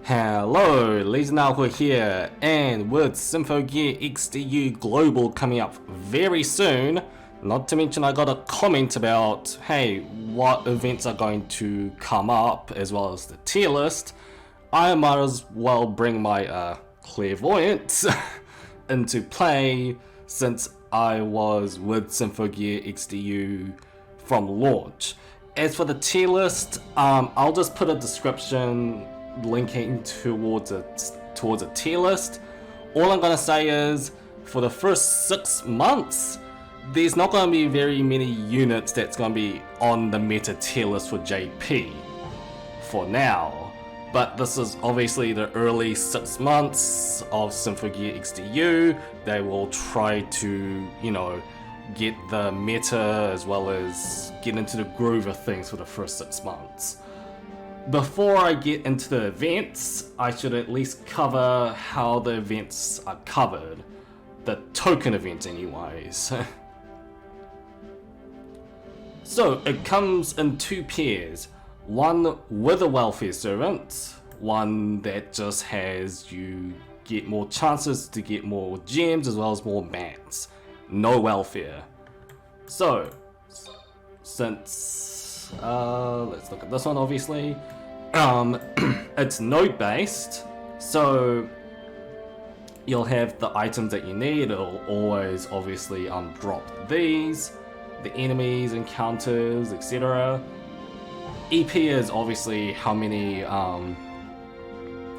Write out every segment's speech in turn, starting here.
Hello, LegendAqua here, and with Symphogear XDU Global coming up very soon, not to mention I got a comment about, hey, what events are going to come up, as well as the tier list, I might as well bring my clairvoyance into play since I was with Symphogear XDU from launch. As for the tier list, I'll just put a description linking towards a tier list. All I'm gonna say is, for the first 6 months, there's not gonna be very many units that's gonna be on the meta tier list for JP for now. But this is obviously the early 6 months of Symphogear XDU. They will try to, get the meta as well as get into the groove of things for the first 6 months. Before I get into the events, I should at least cover how the events are covered. The token events anyways. So it comes in 2 pairs. One with a welfare servant, one that just has you get more chances to get more gems as well as more mats. No welfare. So, since, let's look at this one obviously. It's node based, so you'll have the items that you need. It'll always obviously drop these, the enemies, encounters, etc. EP is obviously how many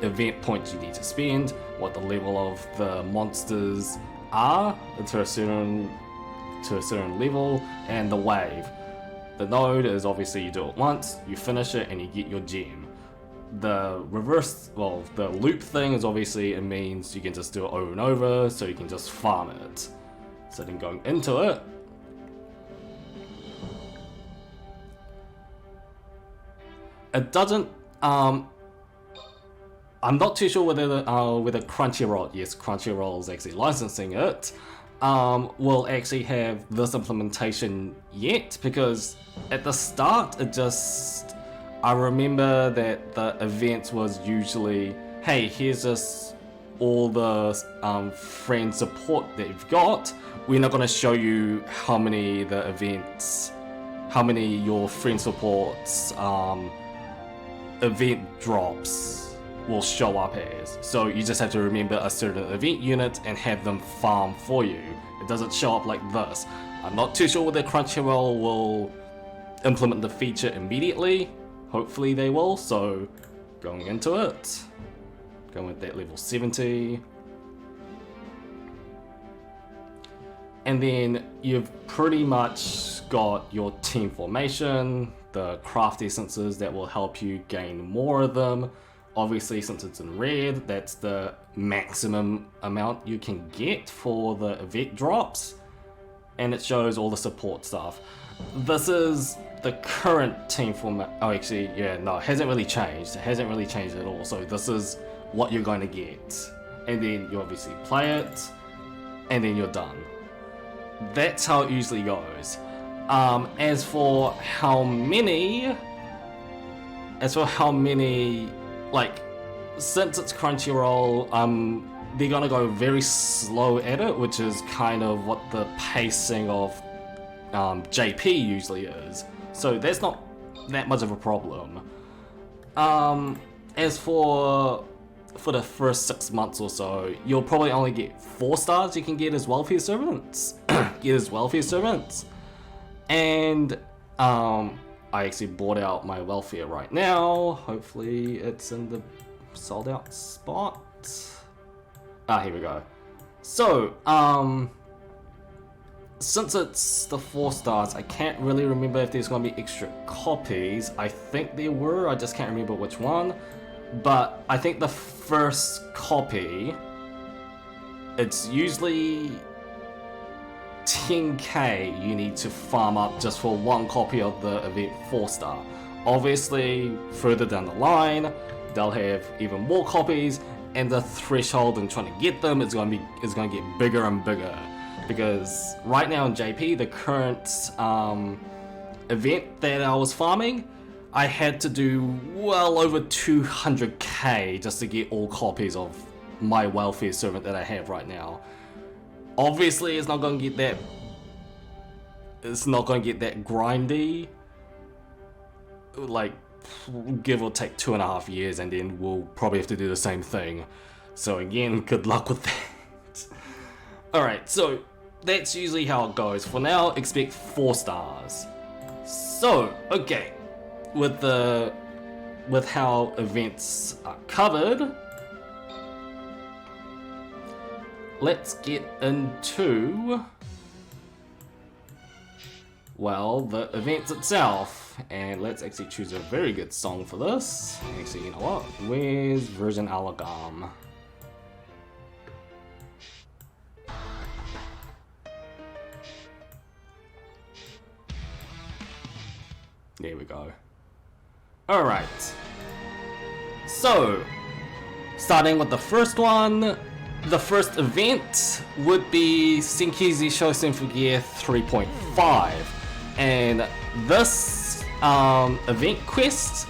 event points you need to spend, what the level of the monsters are to a certain level, and the wave. The node is obviously you do it once, you finish it, and you get your gem. The the loop thing is obviously it means you can just do it over and over, so you can just farm it. So then going into it, it doesn't. I'm not too sure whether Crunchyroll, yes, Crunchyroll is actually licensing it, will actually have this implementation yet, because at the start I remember that the event was usually, hey, here's just all the friend support that you've got. We're not going to show you how many your friend support's event drops will show up as. So you just have to remember a certain event unit and have them farm for you. It doesn't show up like this. I'm not too sure whether Crunchyroll will implement the feature immediately. Hopefully they will. So going into it, going with that level 70. And then you've pretty much got your team formation, the craft essences that will help you gain more of them. Obviously, since it's in red, that's the maximum amount you can get for the event drops. And it shows all the support stuff. This is the current team format. Oh, actually, yeah, no, it hasn't really changed. It hasn't really changed at all. So this is what you're going to get. And then you obviously play it, and then you're done. That's how it usually goes. As for how many, like, since it's Crunchyroll, they're gonna go very slow at it, which is kind of what the pacing of JP usually is. So that's not that much of a problem. As for the first 6 months or so, you'll probably only get 4 stars you can get as welfare servants. And I actually bought out my welfare right now. Hopefully it's in the sold out spot. Here we go. So, since it's the 4 stars, I can't really remember if there's gonna be extra copies. I think there were, I just can't remember which one. But I think the first copy, it's usually 10k you need to farm up just for 1 copy of the event 4-star. Obviously, further down the line, they'll have even more copies, and the threshold in trying to get them is going to get bigger and bigger. Because right now in JP, the current event that I was farming, I had to do well over 200k just to get all copies of my welfare servant that I have right now. Obviously, it's not going to get that. It's not going to get that grindy. Like, give or take 2.5 years, and then we'll probably have to do the same thing. So again, good luck with that. Alright, so that's usually how it goes. For now, expect 4 stars. So, okay, with how events are covered, let's get into, well, the events itself. And let's actually choose a very good song for this. Actually, you know what? Where's Virgin Alagam? There we go. Alright. So, starting with the first one, the first event would be Symphogear Symphogear 3.5. And this event quest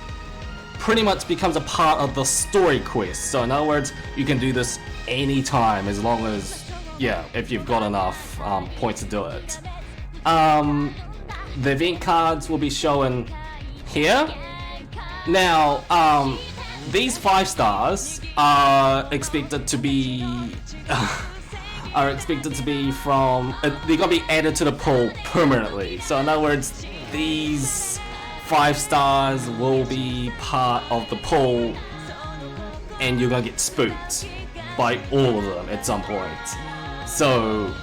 pretty much becomes a part of the story quest. So in other words, you can do this anytime as long as, yeah, if you've got enough points to do it. The event cards will be shown here. Now, these 5 stars are expected to be from they're gonna be added to the pool permanently. So in other words, these 5 stars will be part of the pool, and you're gonna get spooked by all of them at some point. So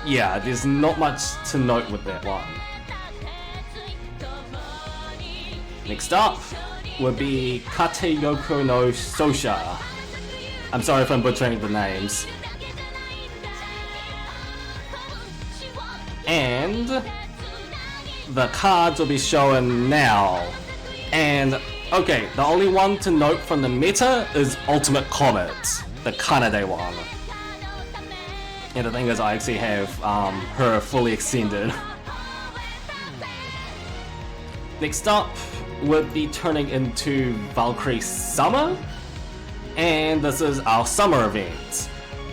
yeah, there's not much to note with that one. Next up would be Kateyoko no Sosha. I'm sorry if I'm butchering the names. And the cards will be shown now. And okay, the only one to note from the meta is Ultimate Comet, the Kanade one. And the thing is, I actually have her fully extended. Next up would be turning into Valkyrie Summer, and this is our summer event.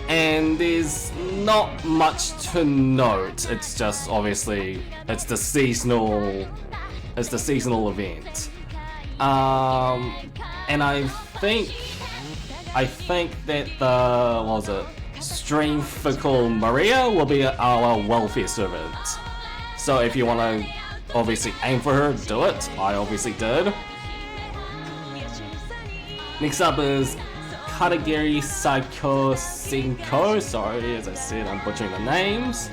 And there's not much to note. It's just obviously it's the seasonal event. And I think that the, what was it, Streamfickle Maria will be our welfare servant. So if you want to obviously aim for her, do it. I obviously did. Next up is Katagiri Saiko Senko. Sorry, as I said, I'm butchering the names.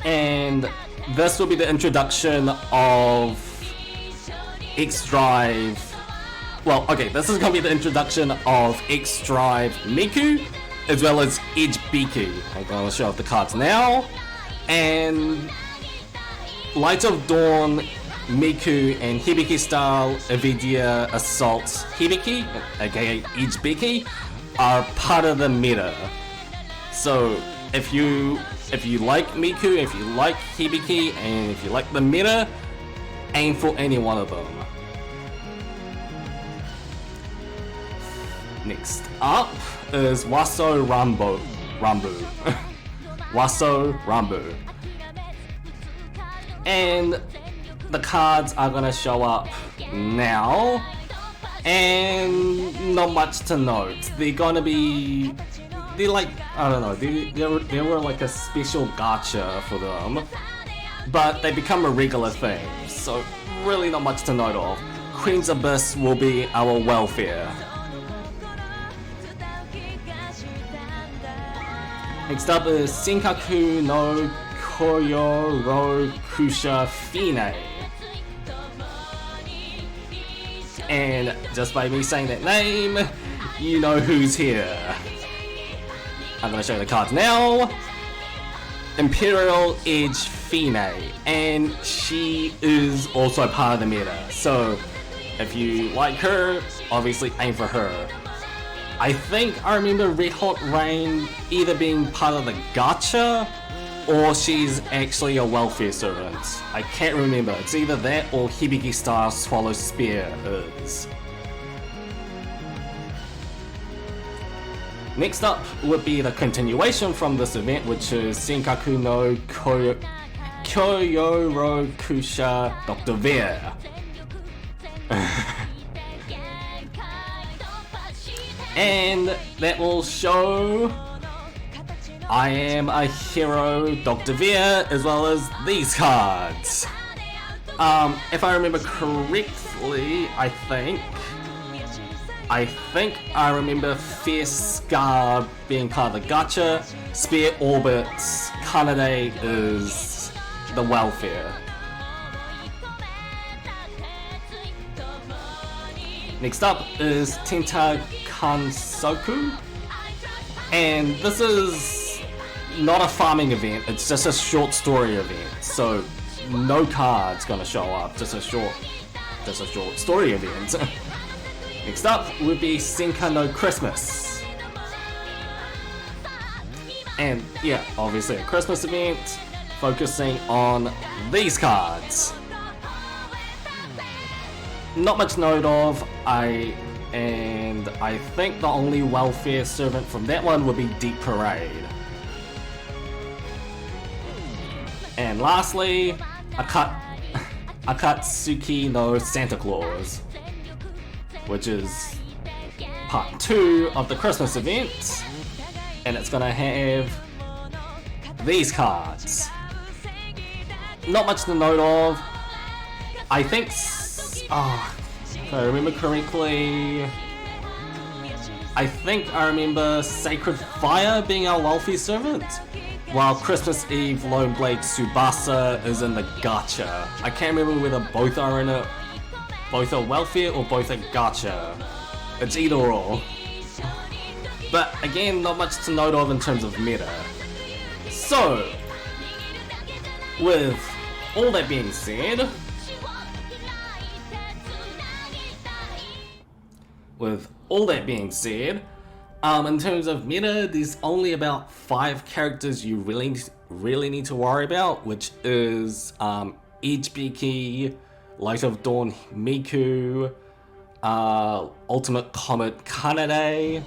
And this will be the introduction of X-Drive. Well, okay, this is going to be the introduction of X-Drive Miku, as well as Edge Biku. I'm going to show off the cards now. And Light of Dawn, Miku, and Hibiki style Avidia Assault Hibiki, aka Edge Biki, are part of the meta. So if you like Miku, if you like Hibiki, and if you like the meta, aim for any one of them. Next up is Waso Rambu. Waso Rambu. And the cards are gonna show up now, and not much to note. They're like, I don't know, they were like a special gacha for them, but they become a regular thing, so really not much to note of. Queen's Abyss will be our welfare. Next up is Senkaku no Koyoro Kusha Fine. And just by me saying that name, you know who's here. I'm gonna show you the cards now. Imperial Edge Fine, and she is also part of the meta. So if you like her, obviously aim for her. I think I remember Red Hot Rain either being part of the gacha or she's actually a welfare servant. I can't remember. It's either that or Hibiki Star Swallow Spear is. Next up would be the continuation from this event, which is Senkaku no Kyoyorokusha Dr. Veer. And that will show I Am a Hero Dr. Veer, as well as these cards. If I remember correctly, I think I remember Fierce Scar being part of the gacha, Spear Orbits, Kanade is the welfare. Next up is Tenta Kansoku, and this is not a farming event, it's just a short story event, so no cards gonna show up, just a short story event. Next up would be Senka no Christmas. And yeah, obviously a Christmas event focusing on these cards. Not much note of, I think the only welfare servant from that one would be Deep Parade. And lastly, Akatsuki no Santa Claus, which is part 2 of the Christmas event, and it's gonna have these cards. Not much to note of. I think, if I remember correctly, I remember Sacred Fire being our welfare servant, while Christmas Eve Lone Blade Tsubasa is in the gacha. I can't remember whether both are in it. Both are welfare or both are gacha. It's either or. But again, not much to note of in terms of meta. So, with all that being said, in terms of meta, there's only about 5 characters you really need to worry about, which is Ijibiki, Light of Dawn Miku, Ultimate Comet Kanade,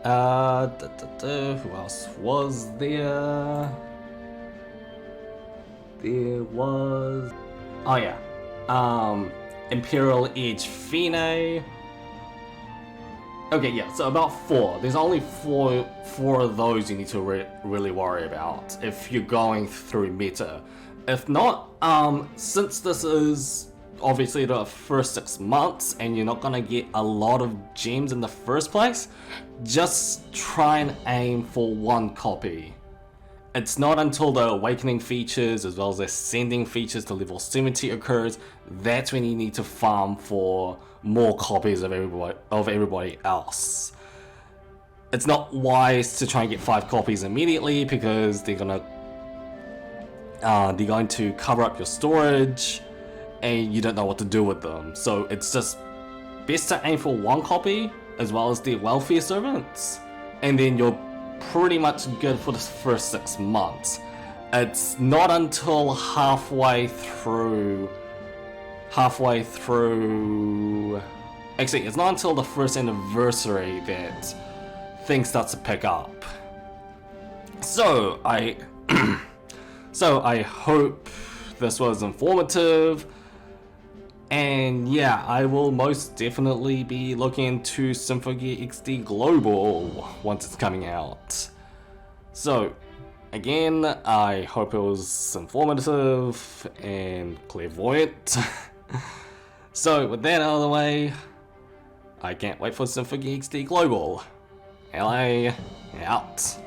who else was there? There was... oh yeah, Imperial Edge Fine. Okay, yeah, so about 4. There's only four of those you need to really worry about if you're going through meta. If not, since this is obviously the first 6 months and you're not gonna get a lot of gems in the first place, just try and aim for 1 copy. It's not until the awakening features as well as ascending features to level 70 occurs, that's when you need to farm for more copies of everybody else. It's not wise to try and get 5 copies immediately because they're going to cover up your storage and you don't know what to do with them. So it's just best to aim for 1 copy as well as the welfare servants, and then you're pretty much good for the first 6 months. It's not until halfway through, actually it's not until the first anniversary that things start to pick up. So I hope this was informative, and yeah, I will most definitely be looking into Symphogear XD Global once it's coming out. So again, I hope it was informative and clairvoyant. So with that out of the way, I can't wait for Symphogear XD Global. LA out.